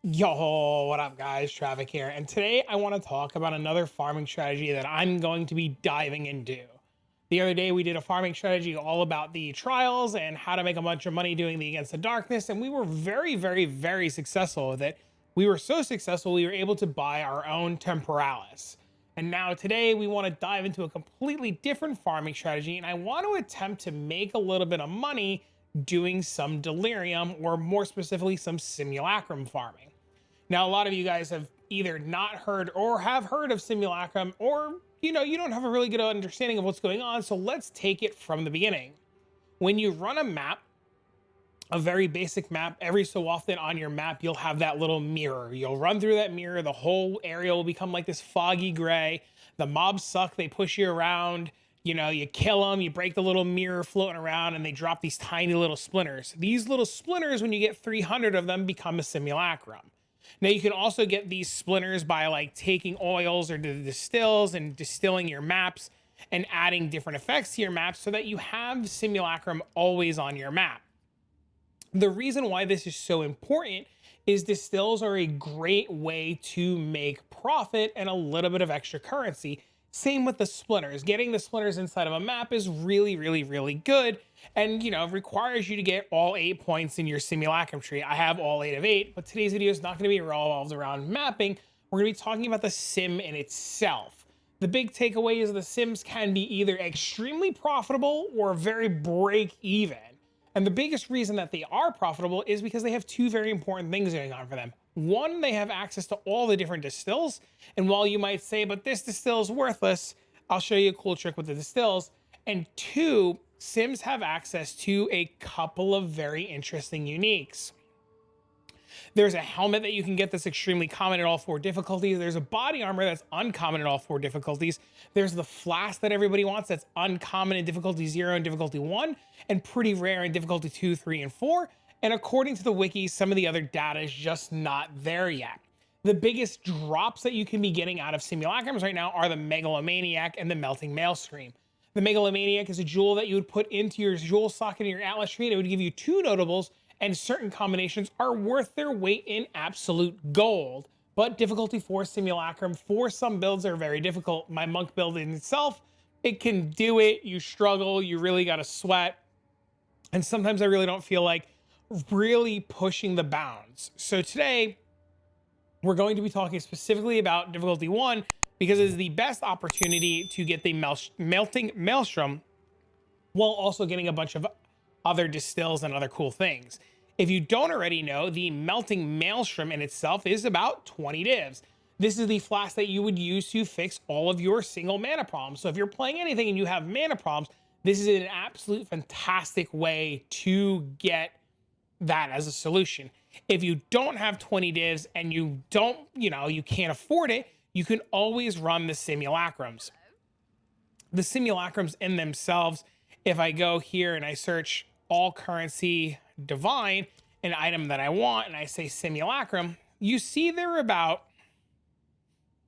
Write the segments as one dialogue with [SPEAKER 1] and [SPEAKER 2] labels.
[SPEAKER 1] Yo, what up, guys? Travic here, and today I want to talk about another farming strategy that I'm going to be diving into. The other day, we did a farming strategy all about the trials and how to make a bunch of money doing the Against the Darkness, and we were very successful with it. We were so successful, we were able to buy our own Temporalis. And now today, we want to dive into a completely different farming strategy, and I want to attempt to make a little bit of money doing some delirium, or more specifically, some simulacrum farming. Now, a lot of you guys have either not heard or have heard of Simulacrum, or you don't have a really good understanding of what's going on. So let's take it from the beginning. When you run a map, a very basic map, every so often on your map, you'll have that little mirror. You'll run through that mirror, the whole area will become like this foggy gray. The mobs suck, they push you around. You kill them, you break the little mirror floating around, and they drop these tiny little splinters. These little splinters, when you get 300 of them, become a simulacrum. Now, you can also get these splinters by like taking oils or the distills and distilling your maps and adding different effects to your maps so that you have simulacrum always on your map. The reason why this is so important is distills are a great way to make profit and a little bit of extra currency. Same with the splinters. Getting the splinters inside of a map is really good, and requires you to get all 8 points in your simulacrum tree. I have all 8 of 8, but today's video is not going to be revolved around mapping. We're going to be talking about the sim in itself. The big takeaway is the sims can be either extremely profitable or very break even. And the biggest reason that they are profitable is because they have two very important things going on for them. One, they have access to all the different distills. And while you might say, but this distill is worthless, I'll show you a cool trick with the distills. And two, sims have access to a couple of very interesting uniques. There's a helmet that you can get that's extremely common at all 4 difficulties. There's a body armor that's uncommon at all 4 difficulties. There's the flask that everybody wants that's uncommon in difficulty 0 and difficulty 1, and pretty rare in difficulty 2, 3, and 4. And according to the wiki, some of the other data is just not there yet. The biggest drops that you can be getting out of simulacrums right now are the Megalomaniac and the Melting Maelstrom. The Megalomaniac is a jewel that you would put into your jewel socket in your Atlas tree, and it would give you 2 notables, and certain combinations are worth their weight in absolute gold. But difficulty 4 simulacrum for some builds are very difficult. My monk build in itself, it can do it. You struggle, you really got to sweat. And sometimes I really don't feel like really pushing the bounds. So today, we're going to be talking specifically about difficulty 1 because it is the best opportunity to get the melting maelstrom while also getting a bunch of other distills and other cool things. If you don't already know, the melting maelstrom in itself is about 20 divs. This is the flask that you would use to fix all of your single mana problems. So if you're playing anything and you have mana problems, this is an absolute fantastic way to get that as a solution. If you don't have 20 divs and you don't, you can't afford it, you can always run the simulacrums. The simulacrums in themselves, if I go here and I search all currency divine, an item that I want, and I say simulacrum, you see there are about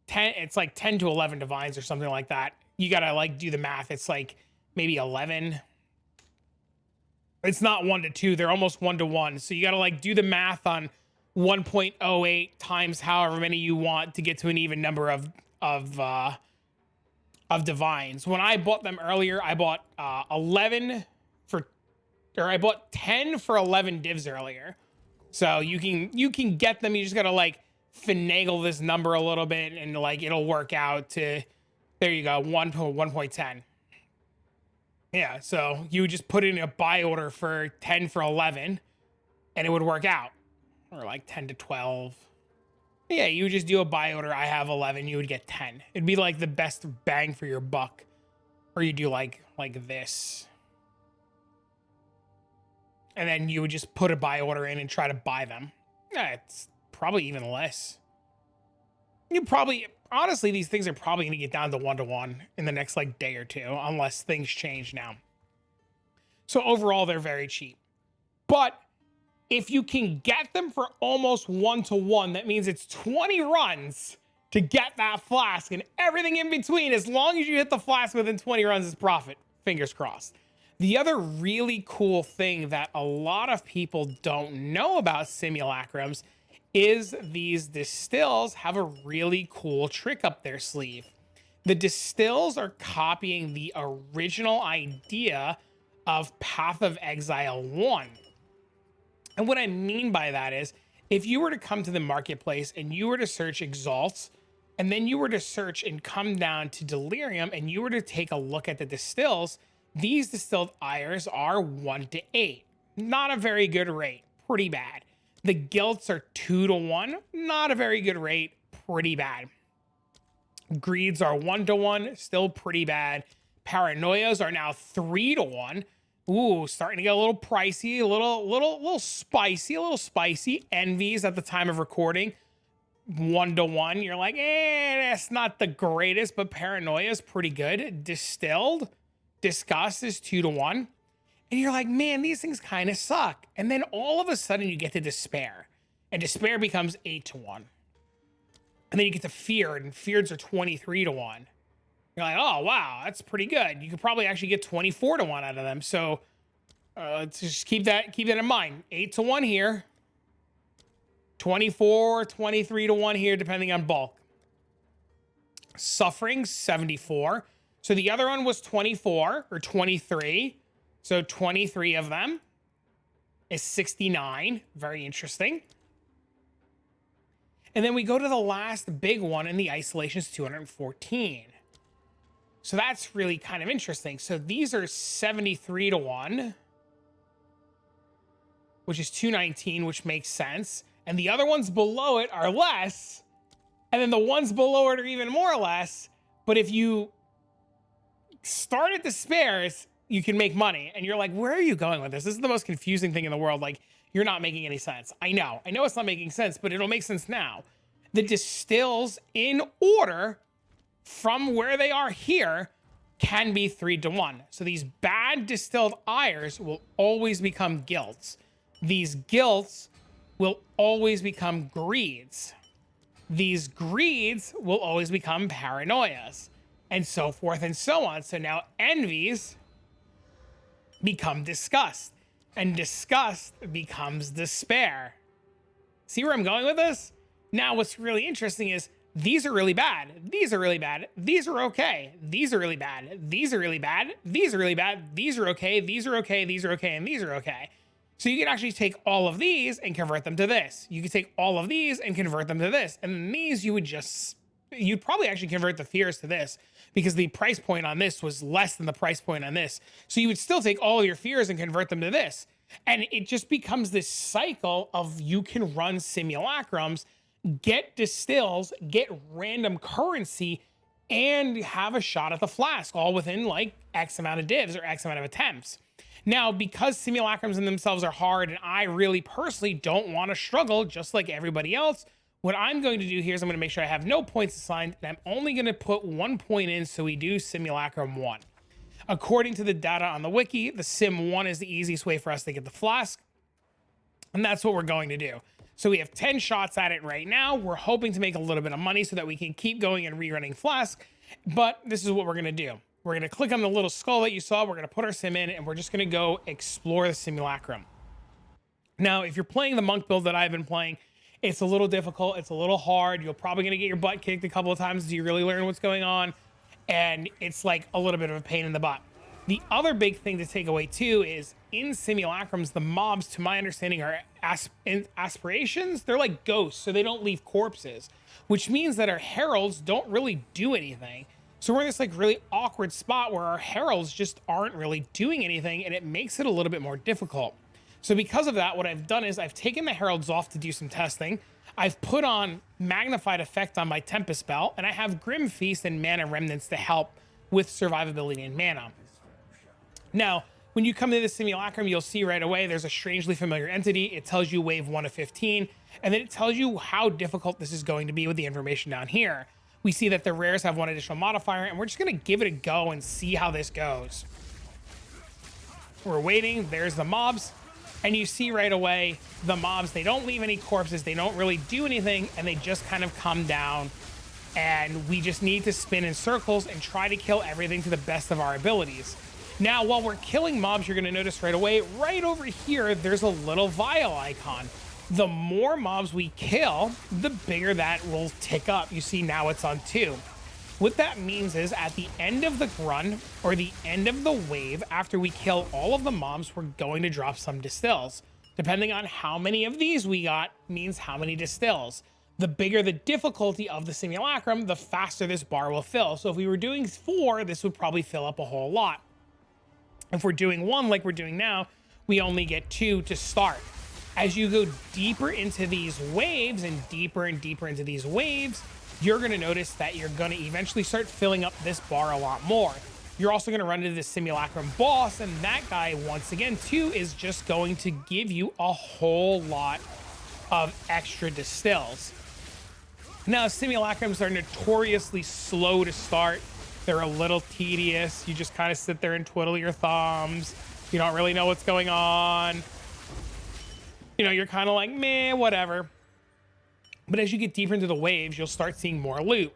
[SPEAKER 1] 10, it's like 10 to 11 divines or something like that. You gotta like do the math. It's like maybe 11. It's not 1 to 2, they're almost 1 to 1. So you gotta like do the math on 1.08 times however many you want to get to an even number of divines. When I bought them earlier, I bought 10 for 11 divs earlier. So you can get them. You just gotta like finagle this number a little bit, and like it'll work out to, there you go, 1.10. Yeah, so you would just put in a buy order for 10 for 11 and it would work out. Or like 10 to 12. Yeah, you would just do a buy order. I have 11, you would get 10. It'd be like the best bang for your buck. Or you do like this. And then you would just put a buy order in and try to buy them. Yeah, it's probably even less. Honestly, these things are probably going to get down to 1 to 1 in the next like day or two, unless things change now. So overall, they're very cheap. But if you can get them for almost 1 to 1, that means it's 20 runs to get that flask, and everything in between, as long as you hit the flask within 20 runs, is profit. Fingers crossed. The other really cool thing that a lot of people don't know about simulacrums is these distills have a really cool trick up their sleeve. The distills are copying the original idea of Path of Exile 1. And what I mean by that is, if you were to come to the marketplace and you were to search Exalts, and then you were to search and come down to Delirium, and you were to take a look at the distills, these distilled ires are 1 to 8. Not a very good rate, pretty bad. The guilts are 2 to 1, not a very good rate, pretty bad. Greeds are 1 to 1, still pretty bad. Paranoias are now 3 to 1. Ooh, starting to get a little pricey, a little spicy. Envies at the time of recording, 1 to 1. You're like, that's not the greatest, but Paranoia is pretty good. Disgust is 2 to 1. And you're like, man, these things kind of suck. And then all of a sudden you get to Despair, and Despair becomes 8 to 1. And then you get to Feared, and Feareds are 23 to 1. You're like, oh, wow, that's pretty good. You could probably actually get 24 to 1 out of them. So let's just keep that in mind. 8 to 1 here. 24, 23 to 1 here, depending on bulk. Suffering, 74. So the other one was 24 or 23. So 23 of them is 69. Very interesting. And then we go to the last big one, and the isolation is 214. So that's really kind of interesting. So these are 73 to 1, which is 219, which makes sense. And the other ones below it are less. And then the ones below it are even more or less. But if you start at Despairs, you can make money. And you're like, where are you going with this? This is the most confusing thing in the world. Like, you're not making any sense. I know it's not making sense, but it'll make sense now. The distills in order from where they are here can be 3 to 1. So these bad distilled ires will always become guilts. These guilts will always become greeds. These greeds will always become paranoias, and so forth and so on. So now envies become disgust, and disgust becomes despair. See where I'm going with this? Now, what's really interesting is these are really bad. These are really bad. These are okay. These are really bad. These are really bad. These are really bad. These are okay. These are okay. These are okay. And these are okay. So you can actually take all of these and convert them to this. You can take all of these and convert them to this. And then these you'd probably actually convert the fears to this, because the price point on this was less than the price point on this. So you would still take all of your fears and convert them to this. And it just becomes this cycle of you can run simulacrums, get distills, get random currency, and have a shot at the flask, all within like X amount of divs or X amount of attempts. Now, because simulacrums in themselves are hard, and I really personally don't want to struggle just like everybody else, what I'm going to do here is I'm going to make sure I have no points assigned, and I'm only going to put 1 point in so we do Simulacrum 1. According to the data on the wiki, the Sim 1 is the easiest way for us to get the flask, and that's what we're going to do. So we have 10 shots at it right now. We're hoping to make a little bit of money so that we can keep going and rerunning flask, but this is what we're going to do. We're going to click on the little skull that you saw. We're going to put our sim in, and we're just going to go explore the simulacrum. Now, if you're playing the monk build that I've been playing, it's a little difficult. It's a little hard. You're probably going to get your butt kicked a couple of times until you really learn what's going on. And it's like a little bit of a pain in the butt. The other big thing to take away too is in simulacrums, the mobs, to my understanding, are aspirations. They're like ghosts, so they don't leave corpses, which means that our heralds don't really do anything. So we're in this like really awkward spot where our heralds just aren't really doing anything, and it makes it a little bit more difficult. So because of that, what I've done is I've taken the heralds off to do some testing. I've put on magnified effect on my Tempest spell, and I have Grim Feast and Mana Remnants to help with survivability and mana. Now, when you come to the simulacrum, you'll see right away there's a strangely familiar entity. It tells you wave 1 of 15, and then it tells you how difficult this is going to be with the information down here. We see that the rares have 1 additional modifier, and we're just going to give it a go and see how this goes. We're waiting. There's the mobs. And you see right away the mobs, they don't leave any corpses. They don't really do anything, and they just kind of come down. And we just need to spin in circles and try to kill everything to the best of our abilities. Now, while we're killing mobs, you're going to notice right away, right over here, there's a little vial icon. The more mobs we kill, the bigger that will tick up. You see now it's on 2. What that means is at the end of the run or the end of the wave, after we kill all of the mobs, we're going to drop some distills. Depending on how many of these we got means how many distills. The bigger the difficulty of the simulacrum, the faster this bar will fill. So if we were doing 4, this would probably fill up a whole lot. If we're doing 1 like we're doing now, we only get 2 to start. As you go deeper into these waves and deeper into these waves, you're going to notice that you're going to eventually start filling up this bar a lot more. You're also going to run into the simulacrum boss, and that guy, once again, too, is just going to give you a whole lot of extra distills. Now, simulacrums are notoriously slow to start. They're a little tedious. You just kind of sit there and twiddle your thumbs. You don't really know what's going on. You know, you're kind of like, meh, whatever. But as you get deeper into the waves, you'll start seeing more loot.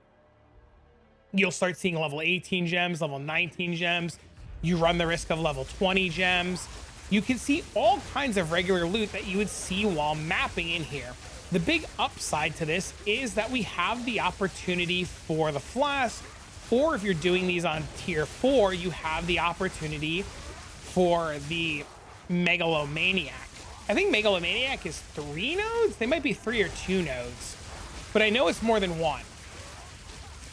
[SPEAKER 1] You'll start seeing level 18 gems, level 19 gems. You run the risk of level 20 gems. You can see all kinds of regular loot that you would see while mapping in here. The big upside to this is that we have the opportunity for the flask, or if you're doing these on tier 4, you have the opportunity for the megalomaniac. I think megalomaniac is 3 nodes. They might be 3 or 2 nodes, but I know it's more than 1.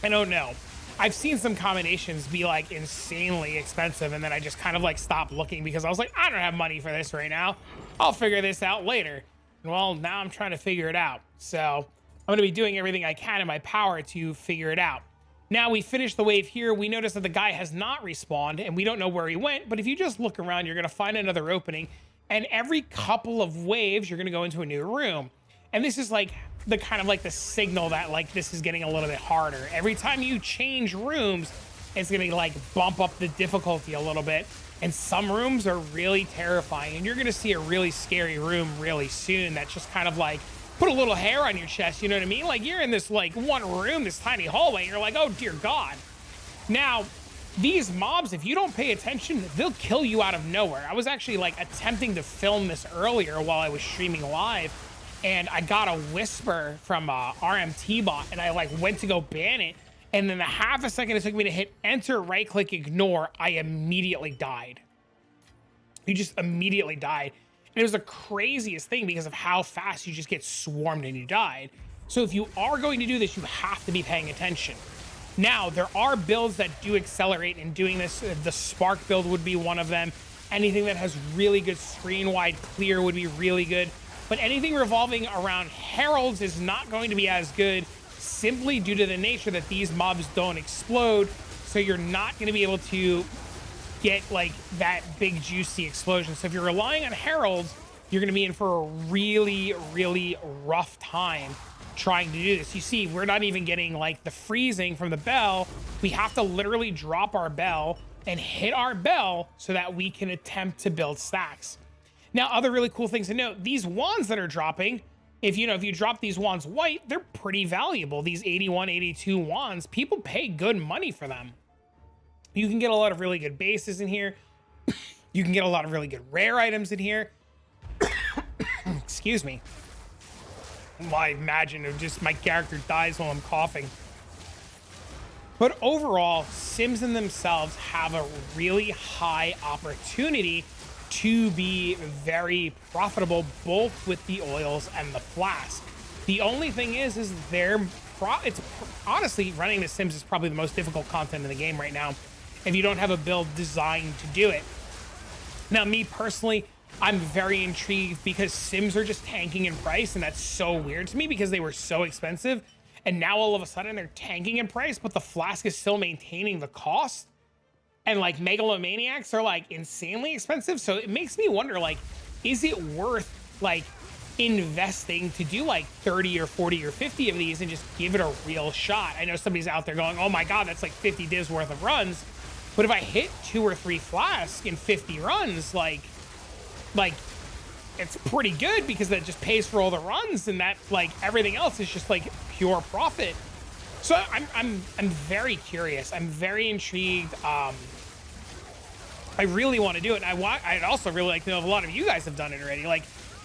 [SPEAKER 1] I don't know. I've seen some combinations be like insanely expensive, and then I just kind of like stopped looking because I was like, I don't have money for this right now. I'll figure this out later. And well, now I'm trying to figure it out. So I'm going to be doing everything I can in my power to figure it out. Now we finished the wave here. We noticed that the guy has not respawned and we don't know where he went, but if you just look around, you're going to find another opening. And every couple of waves, you're going to go into a new room. And this is like the kind of like the signal that like this is getting a little bit harder. Every time you change rooms, it's going to like bump up the difficulty a little bit. And some rooms are really terrifying. And you're going to see a really scary room really soon that's just kind of like put a little hair on your chest. You know what I mean? Like you're in this like one room, this tiny hallway, and you're like, oh dear God. Now, these mobs, if you don't pay attention, they'll kill you out of nowhere. I was actually like attempting to film this earlier while I was streaming live, and I got a whisper from RMT bot, and I like went to go ban it, and then the half a second it took me to hit enter, right click, ignore, I immediately died. You just immediately died. And it was the craziest thing because of how fast you just get swarmed and you died. So if you are going to do this, you have to be paying attention. Now, there are builds that do accelerate in doing this. The Spark build would be one of them. Anything that has really good screen-wide clear would be really good. But anything revolving around heralds is not going to be as good simply due to the nature that these mobs don't explode. So you're not going to be able to get like that big juicy explosion. So if you're relying on heralds, you're going to be in for a really, really rough time trying to do this. You see, we're not even getting like the freezing from the bell. We have to literally drop our bell and hit our bell so that we can attempt to build stacks. Now, other really cool things to note, these wands that are dropping, if you drop these wands white, they're pretty valuable. These 81, 82 wands, people pay good money for them. You can get a lot of really good bases in here. You can get a lot of really good rare items in here. Excuse me. Well, I imagine it just my character dies while I'm coughing. But overall, Sims in themselves have a really high opportunity to be very profitable, both with the oils and the flask. The only thing is it's honestly, running the Sims is probably the most difficult content in the game right now if you don't have a build designed to do it. Now, me personally, I'm very intrigued because Sims are just tanking in price, and that's so weird to me because they were so expensive, and now all of a sudden they're tanking in price, but the flask is still maintaining the cost. And like megalomaniacs are like insanely expensive, so it makes me wonder, like, is it worth like investing to do like 30 or 40 or 50 of these and just give it a real shot? I know somebody's out there going, oh my God, that's like 50 divs worth of runs. But if I hit 2 or 3 flasks in 50 runs, like it's pretty good because that just pays for all the runs, and that like everything else is just like pure profit. So I'm very curious. I'm very intrigued. I really want to do it. And I'd also really like to know if a lot of you guys have done it already. Like,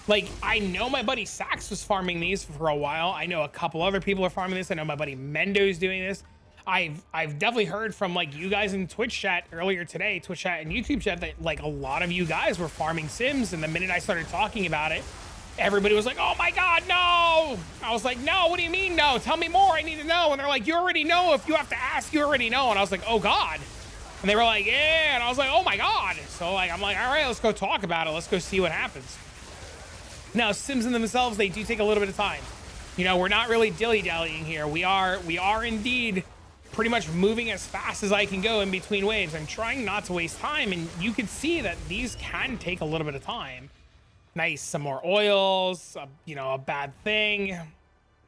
[SPEAKER 1] Like, I know my buddy Sax was farming these for a while. I know a couple other people are farming this. I know my buddy Mendo's doing this. I've definitely heard from like you guys in Twitch chat earlier today, Twitch chat and YouTube chat, that like a lot of you guys were farming Sims, and the minute I started talking about it, everybody was like, oh my God, no. I was like, no, what do you mean no? Tell me more, I need to know. And they're like, you already know. If you have to ask, you already know. And I was like, oh God. And they were like, yeah. And I was like, oh my God. So like, I'm like, all right, let's go talk about it. Let's go see what happens. Now, Sims in themselves, they do take a little bit of time. You know, we're not really dilly-dallying here. We are indeed pretty much moving as fast as I can go in between waves. I'm trying not to waste time, and you can see that these can take a little bit of time. Nice, some more oils, you know, a bad thing,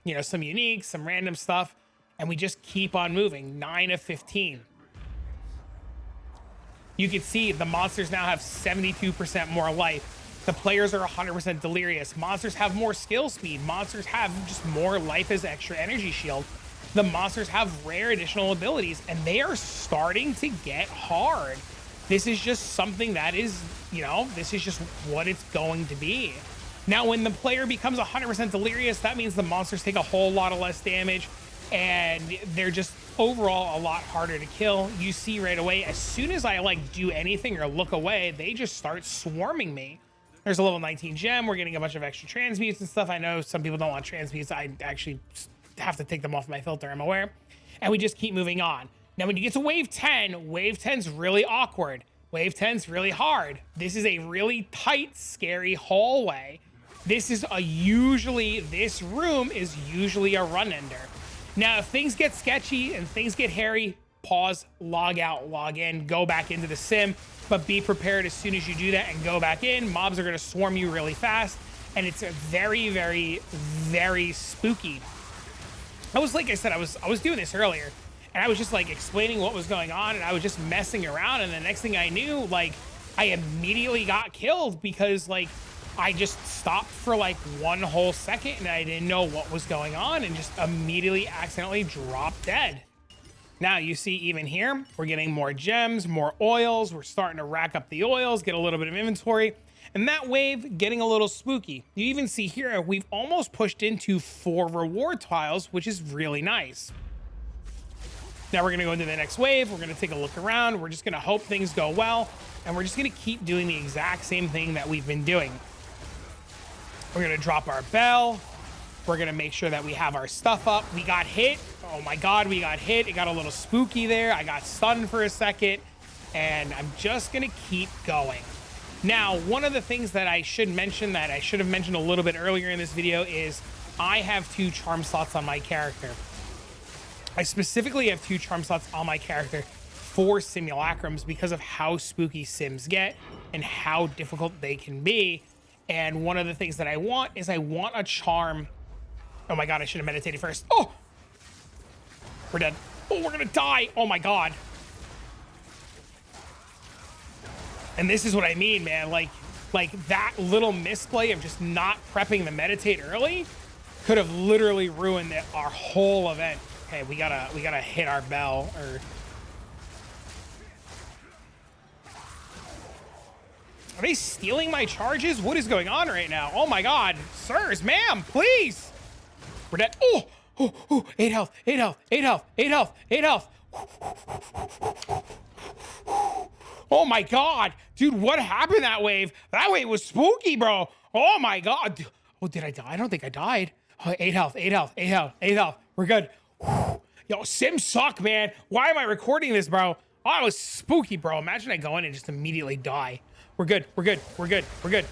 [SPEAKER 1] you know, some unique, some random stuff, and we just keep on moving. 9 of 15. You can see the monsters now have 72% more life. The players are 100% delirious. Monsters have more skill speed. Monsters have just more life as extra energy shield. The monsters have rare additional abilities, and they are starting to get hard. This is just something that is, you know, this is just what it's going to be. Now, when the player becomes 100% delirious, that means the monsters take a whole lot of less damage, and they're just overall a lot harder to kill. You see right away, as soon as I like do anything or look away, they just start swarming me. There's a level 19 gem. We're getting a bunch of extra transmutes and stuff. I know some people don't want transmutes. I actually have to take them off my filter, I'm aware. And we just keep moving on. Now, when you get to wave 10, wave 10's really awkward. Wave 10's really hard. This is a really tight, scary hallway. This room is usually a run ender. Now, if things get sketchy and things get hairy, pause, log out, log in, go back into the sim, but be prepared as soon as you do that and go back in. Mobs are gonna swarm you really fast, and it's a very, very, very spooky. Like I said, I was doing this earlier, and I was just like explaining what was going on, and I was just messing around, and the next thing I knew, like, I immediately got killed because like I just stopped for like one whole second and I didn't know what was going on and just immediately accidentally dropped dead. Now you see even here, we're getting more gems, more oils. We're starting to rack up the oils, get a little bit of inventory. And that wave getting a little spooky. You even see here, we've almost pushed into 4 reward tiles, which is really nice. Now we're gonna go into the next wave. We're gonna take a look around. We're just gonna hope things go well. And we're just gonna keep doing the exact same thing that we've been doing. We're gonna drop our bell. We're gonna make sure that we have our stuff up. We got hit. Oh my God, we got hit. It got a little spooky there. I got stunned for a second, and I'm just gonna keep going. Now, one of the things that I should mention that I should have mentioned a little bit earlier in this video is I have 2 charm slots on my character. I specifically have 2 charm slots on my character for simulacrums because of how spooky sims get and how difficult they can be. And one of the things that I want is I want a charm. Oh my God, I should have meditated first. Oh, we're dead. Oh, we're gonna die. Oh my God. And this is what I mean, man. Like that little misplay of just not prepping the meditate early could have literally ruined our whole event. Okay, we gotta hit our bell. Or are they stealing my charges? What is going on right now? Oh my God, sirs, ma'am, please. We're dead. Oh, 8 health, 8 health, 8 health, 8 health, 8 health. Oh my God, dude, what happened that wave? That wave was spooky, bro. Oh my God. Oh, did I die? I don't think I died. Oh, 8 health, 8 health, 8 health, 8 health. We're good. Yo, Sims suck, man. Why am I recording this, bro? Oh, it was spooky, bro. Imagine I go in and just immediately die. We're good, we're good, we're good, we're good.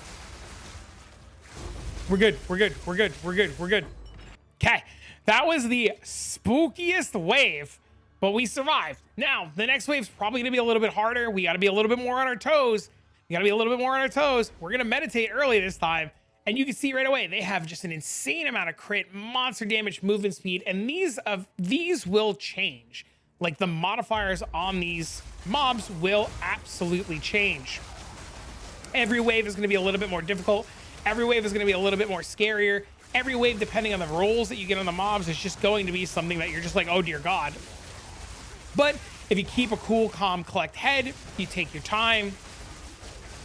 [SPEAKER 1] We're good, we're good, we're good, we're good, we're good. Okay, that was the spookiest wave, but we survived. Now, the next wave's probably gonna be a little bit harder. We gotta be a little bit more on our toes. We gotta be a little bit more on our toes. We're gonna meditate early this time. And you can see right away, they have just an insane amount of crit, monster damage, movement speed, and these will change. Like the modifiers on these mobs will absolutely change. Every wave is gonna be a little bit more difficult. Every wave is gonna be a little bit more scarier. Every wave, depending on the rolls that you get on the mobs, is just going to be something that you're just like, oh dear God. But if you keep a cool, calm, collect head, you take your time,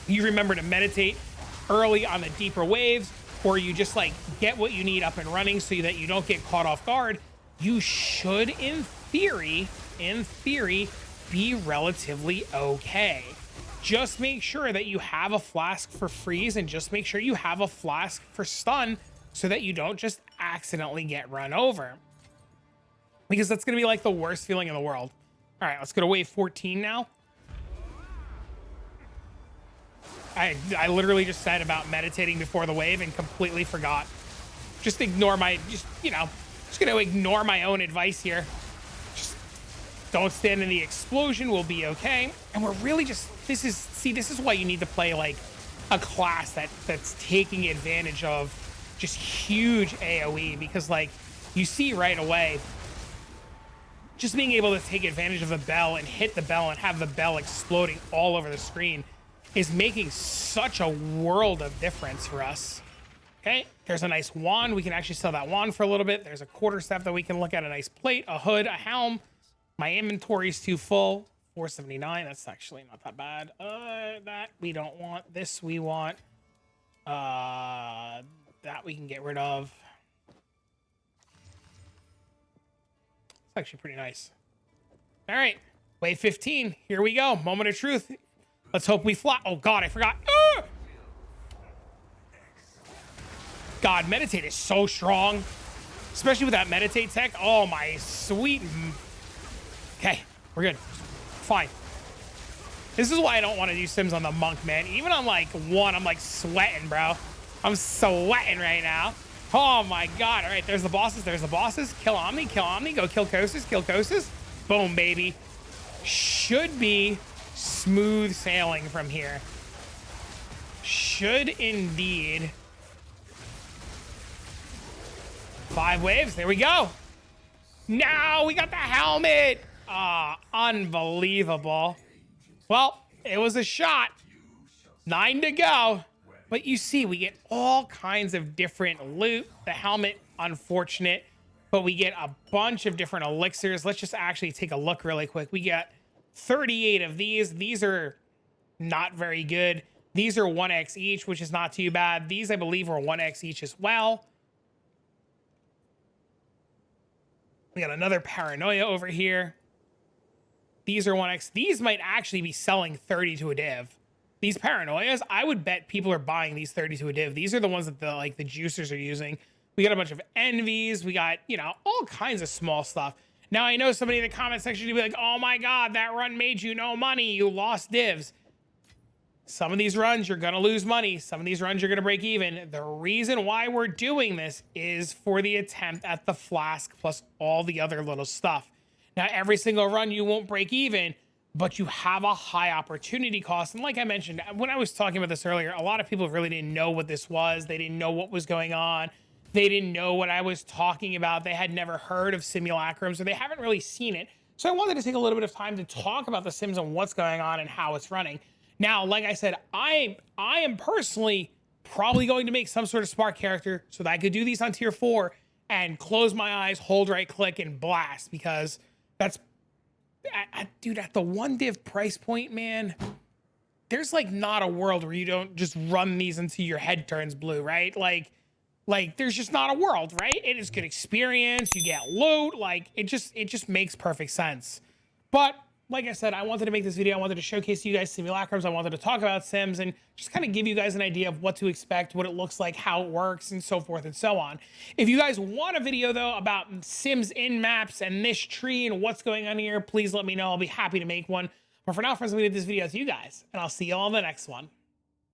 [SPEAKER 1] you remember to meditate, early on the deeper waves, or you just like get what you need up and running so that you don't get caught off guard, you should, in theory, be relatively okay. Just make sure that you have a flask for freeze, and just make sure you have a flask for stun so that you don't just accidentally get run over. Because that's going to be like the worst feeling in the world. All right, let's go to wave 14 now. I literally just said about meditating before the wave and completely forgot. Just ignore my, just going to ignore my own advice here. Just don't stand in the explosion. We'll be okay. And we're really just, this is why you need to play like a class that's taking advantage of just huge AoE, because like you see right away, just being able to take advantage of the bell and hit the bell and have the bell exploding all over the screen is making such a world of difference for us. Okay, there's a nice wand. We can actually sell that wand for a little bit. There's a quarterstaff that we can look at, a nice plate, a hood, a helm. My inventory's too full. 479, that's actually not that bad. That we don't want. This we want. That we can get rid of. It's actually pretty nice. All right, wave 15. Here we go. Moment of truth. Let's hope we fly. Oh God, I forgot. God, meditate is so strong, especially with that meditate tech. Oh my sweet. Okay, we're good. Fine. This is why I don't want to do sims on the monk, man. Even on like 1, I'm like sweating, bro. I'm sweating right now. Oh my God. All right, there's the bosses. There's the bosses. Kill Omni. Kill Omni. Go kill Kosis. Kill Kosis. Boom, baby. Should be smooth sailing from here. Should indeed. 5 waves. There we go. Now we got the helmet. Unbelievable. Well, it was a shot. 9 to go. But you see, we get all kinds of different loot. The helmet, unfortunate. But we get a bunch of different elixirs. Let's just actually take a look really quick. We get 38 of these. These are not very good. These are 1x each, which is not too bad. These, I believe, are 1x each as well. We got another paranoia over here. These are 1x. These might actually be selling 30 to a div. These paranoias, I would bet people are buying these 30 to a div. These are the ones that the juicers are using. We got a bunch of envies. We got, all kinds of small stuff. Now, I know somebody in the comment section will be like, oh my God, that run made you no money. You lost divs. Some of these runs, you're going to lose money. Some of these runs, you're going to break even. The reason why we're doing this is for the attempt at the flask plus all the other little stuff. Now, every single run, you won't break even, but you have a high opportunity cost. And like I mentioned, when I was talking about this earlier, a lot of people really didn't know what this was. They didn't know what was going on. They didn't know what I was talking about. They had never heard of Simulacrums, or they haven't really seen it. So I wanted to take a little bit of time to talk about the Sims and what's going on and how it's running. Now, like I said, I am personally probably going to make some sort of Spark character so that I could do these on tier 4 and close my eyes, hold right click, and blast, because that's, dude, at the 1 div price point, man, there's like not a world where you don't just run these until your head turns blue, right? Like there's just not a world, right? It is good experience. You get loot. Like it just makes perfect sense. But like I said, I wanted to make this video. I wanted to showcase you guys Simulacrums. I wanted to talk about Sims and just kind of give you guys an idea of what to expect, what it looks like, how it works, and so forth and so on. If you guys want a video though about Sims in maps and this tree and what's going on here, please let me know. I'll be happy to make one. But for now, friends, I'm gonna leave this video to you guys, and I'll see you all in the next one.